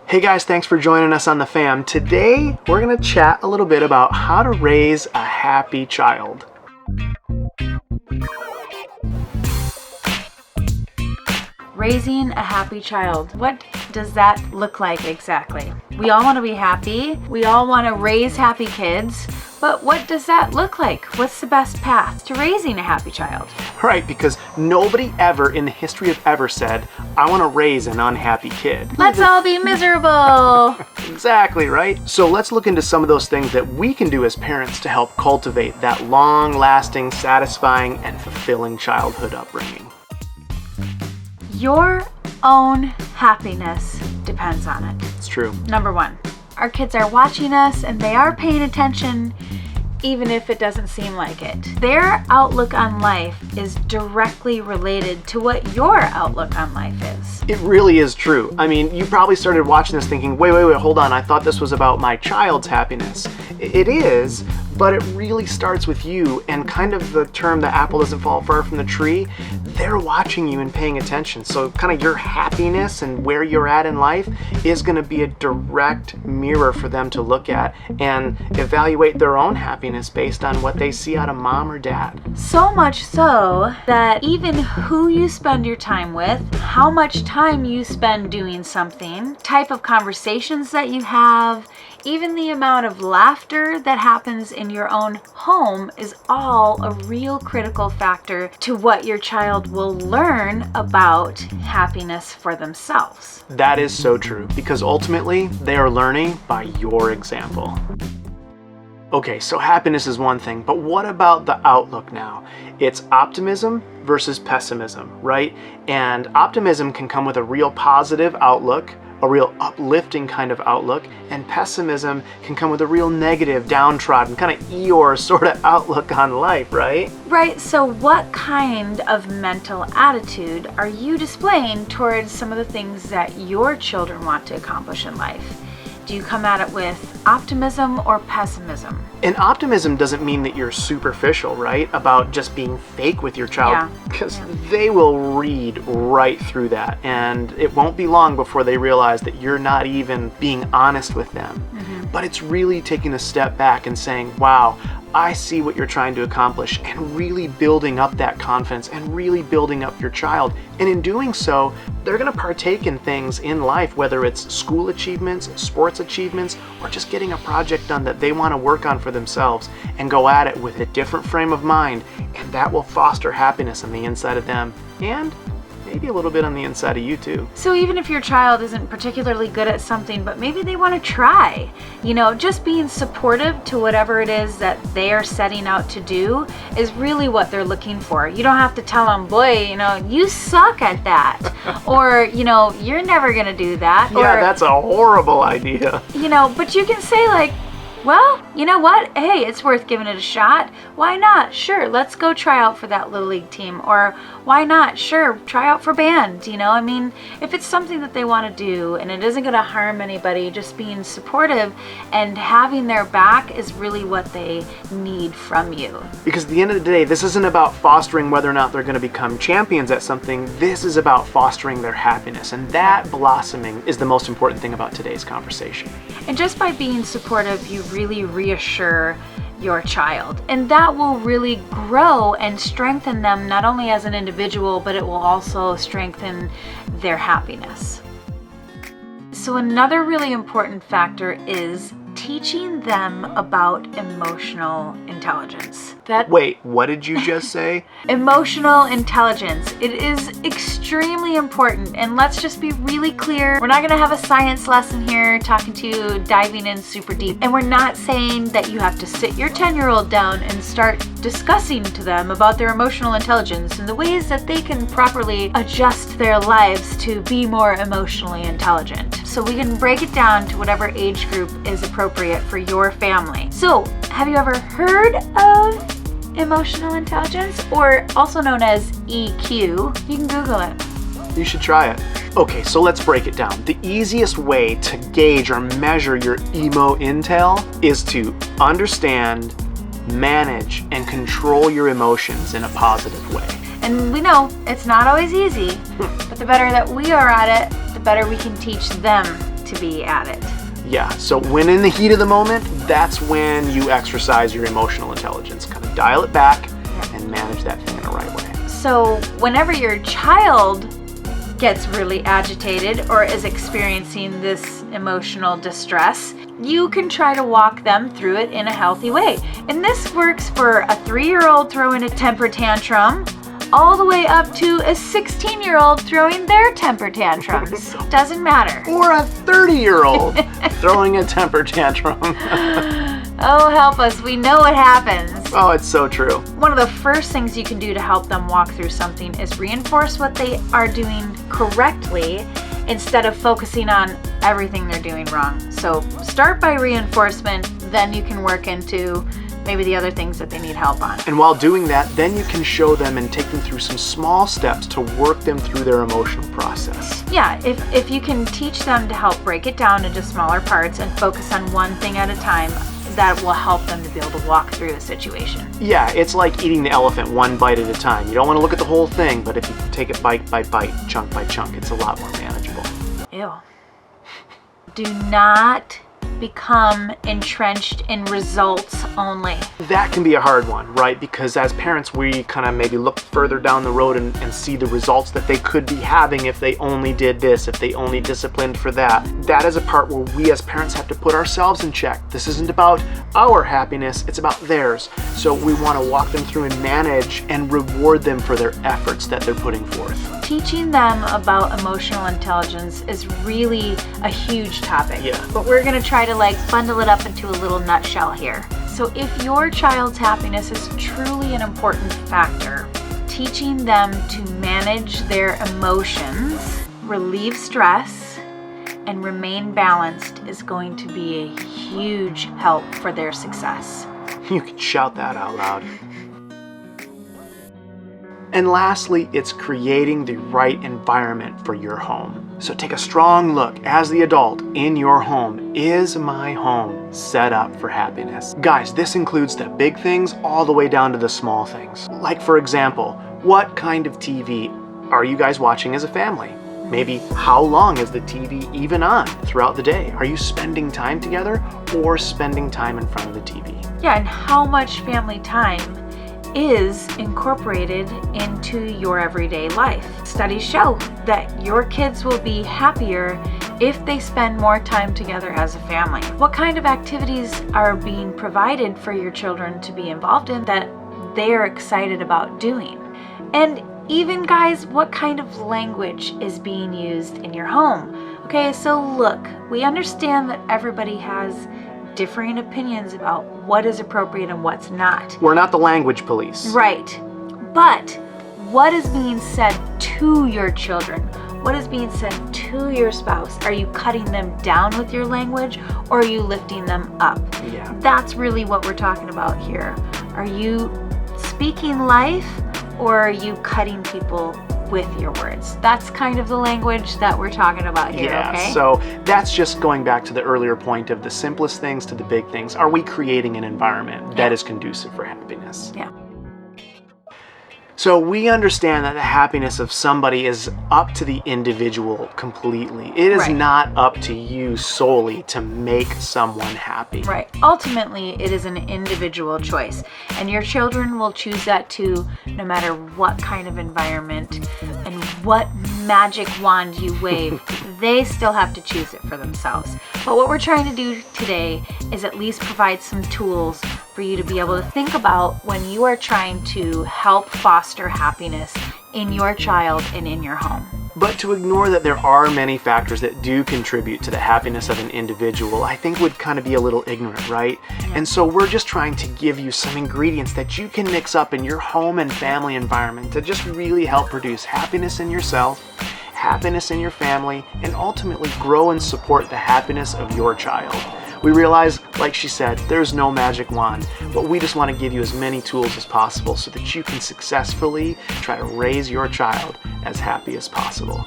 Hey guys, thanks for joining us on the F.A.M. Today, we're going to chat a little bit about how to raise a happy child. Raising a happy child. What does that look like exactly? We all want to be happy. We all want to raise happy kids. But what does that look like? What's the best path to raising a happy child? Right, because nobody ever in the history of ever said, I want to raise an unhappy kid. Let's all be miserable. Exactly, right? So let's look into some of those things that we can do as parents to help cultivate that long-lasting, satisfying, and fulfilling childhood upbringing. Your own happiness depends on it. It's true. Number one, our kids are watching us and they are paying attention even if it doesn't seem like it. Their outlook on life is directly related to what your outlook on life is. It really is true. I mean, you probably started watching this thinking, wait, hold on, I thought this was about my child's happiness. It is, but it really starts with you, and kind of the term, the apple doesn't fall far from the tree, they're watching you and paying attention. So kind of your happiness and where you're at in life is going to be a direct mirror for them to look at and evaluate their own happiness based on what they see out of mom or dad. So much so that even who you spend your time with, how much time you spend doing something, type of conversations that you have, even the amount of laughter that happens in your own home is all a real critical factor to what your child will learn about happiness for themselves. That is so true, because ultimately they are learning by your example. Okay, so happiness is one thing, but what about the outlook now? It's optimism versus pessimism, right? And optimism can come with a real positive outlook, a real uplifting kind of outlook, and pessimism can come with a real negative, downtrodden, kind of Eeyore sort of outlook on life, right? Right, so what kind of mental attitude are you displaying towards some of the things that your children want to accomplish in life? Do you come at it with optimism or pessimism? And optimism doesn't mean that you're superficial, right? About just being fake with your child, because they will read right through that, and it won't be long before they realize that you're not even being honest with them. But it's really taking a step back and saying, wow, I see what you're trying to accomplish, and really building up that confidence and really building up your child. And in doing so, they're going to partake in things in life, whether it's school achievements, sports achievements, or just getting a project done that they want to work on for themselves and go at it with a different frame of mind. And that will foster happiness on the inside of them and maybe a little bit on the inside of you too. So even if your child isn't particularly good at something, but maybe they want to try, just being supportive to whatever it is that they are setting out to do is really what they're looking for. You don't have to tell them, boy, you suck at that, or, you're never going to do that. Yeah, that's a horrible idea. But you can say like, well, you know what? Hey, it's worth giving it a shot. Why not? Sure, let's go try out for that Little League team. Or why not? Sure, try out for band. If it's something that they want to do and it isn't going to harm anybody, just being supportive and having their back is really what they need from you. Because at the end of the day, this isn't about fostering whether or not they're going to become champions at something. This is about fostering their happiness. And that blossoming is the most important thing about today's conversation. And just by being supportive, you really reassure your child, and that will really grow and strengthen them not only as an individual, but it will also strengthen their happiness. So another really important factor is teaching them about emotional intelligence. Wait, what did you just say? Emotional intelligence. It is extremely important, and let's just be really clear. We're not going to have a science lesson here talking to you, diving in super deep, and we're not saying that you have to sit your 10-year-old down and start discussing to them about their emotional intelligence and the ways that they can properly adjust their lives to be more emotionally intelligent. So we can break it down to whatever age group is appropriate for your family. So, have you ever heard of emotional intelligence, or also known as EQ? You can Google it. You should try it. Okay, so let's break it down. The easiest way to gauge or measure your emo intel is to understand, manage, and control your emotions in a positive way. And we know it's not always easy, but the better that we are at it, the better we can teach them to be at it. Yeah, so when in the heat of the moment, that's when you exercise your emotional intelligence. Kind of dial it back and manage that thing in the right way. So whenever your child gets really agitated or is experiencing this emotional distress, you can try to walk them through it in a healthy way. And this works for a 3-year-old throwing a temper tantrum all the way up to a 16-year-old throwing their temper tantrums. Doesn't matter. Or a 30-year-old throwing a temper tantrum. Oh, help us. We know what happens. Oh, it's so true. One of the first things you can do to help them walk through something is reinforce what they are doing correctly instead of focusing on everything they're doing wrong. So start by reinforcement, then you can work into maybe the other things that they need help on. And while doing that, then you can show them and take them through some small steps to work them through their emotional process. Yeah, if you can teach them to help break it down into smaller parts and focus on one thing at a time, that will help them to be able to walk through the situation. Yeah, it's like eating the elephant one bite at a time. You don't want to look at the whole thing, but if you take it bite by bite, chunk by chunk, it's a lot more manageable. Ew. Do not become entrenched in results only. That can be a hard one, right? Because as parents, we kind of maybe look further down the road and see the results that they could be having if they only did this, if they only disciplined for that. That is a part where we as parents have to put ourselves in check. This isn't about our happiness, it's about theirs. So we want to walk them through and manage and reward them for their efforts that they're putting forth. Teaching them about emotional intelligence is really a huge topic. Yeah. But we're going to try to bundle it up into a little nutshell here. So if your child's happiness is truly an important factor, teaching them to manage their emotions, relieve stress, and remain balanced is going to be a huge help for their success. You can shout that out loud. And lastly, it's creating the right environment for your home. So take a strong look as the adult in your home. Is my home set up for happiness? Guys, this includes the big things all the way down to the small things. Like for example, what kind of TV are you guys watching as a family? Maybe how long is the TV even on throughout the day? Are you spending time together or spending time in front of the TV? Yeah, and how much family time is incorporated into your everyday life. Studies show that your kids will be happier if they spend more time together as a family. What kind of activities are being provided for your children to be involved in that they are excited about doing? And even guys, what kind of language is being used in your home? Okay, so look, we understand that everybody has differing opinions about what is appropriate and what's not. We're not the language police. Right. But what is being said to your children? What is being said to your spouse? Are you cutting them down with your language or are you lifting them up? Yeah. That's really what we're talking about here. Are you speaking life or are you cutting people with your words? That's kind of the language that we're talking about here, yeah, okay? So that's just going back to the earlier point of the simplest things to the big things. Are we creating an environment that is conducive for happiness? Yeah. So we understand that the happiness of somebody is up to the individual completely. It is not up to you solely to make someone happy. Right. Ultimately, it is an individual choice. And your children will choose that too, no matter what kind of environment and what magic wand you wave. They still have to choose it for themselves. But what we're trying to do today is at least provide some tools for you to be able to think about when you are trying to help foster happiness in your child and in your home. But to ignore that there are many factors that do contribute to the happiness of an individual, I think would kind of be a little ignorant, right? Yeah. And so we're just trying to give you some ingredients that you can mix up in your home and family environment to just really help produce happiness in yourself, happiness in your family, and ultimately grow and support the happiness of your child. We realize, like she said, there's no magic wand, but we just want to give you as many tools as possible so that you can successfully try to raise your child as happy as possible.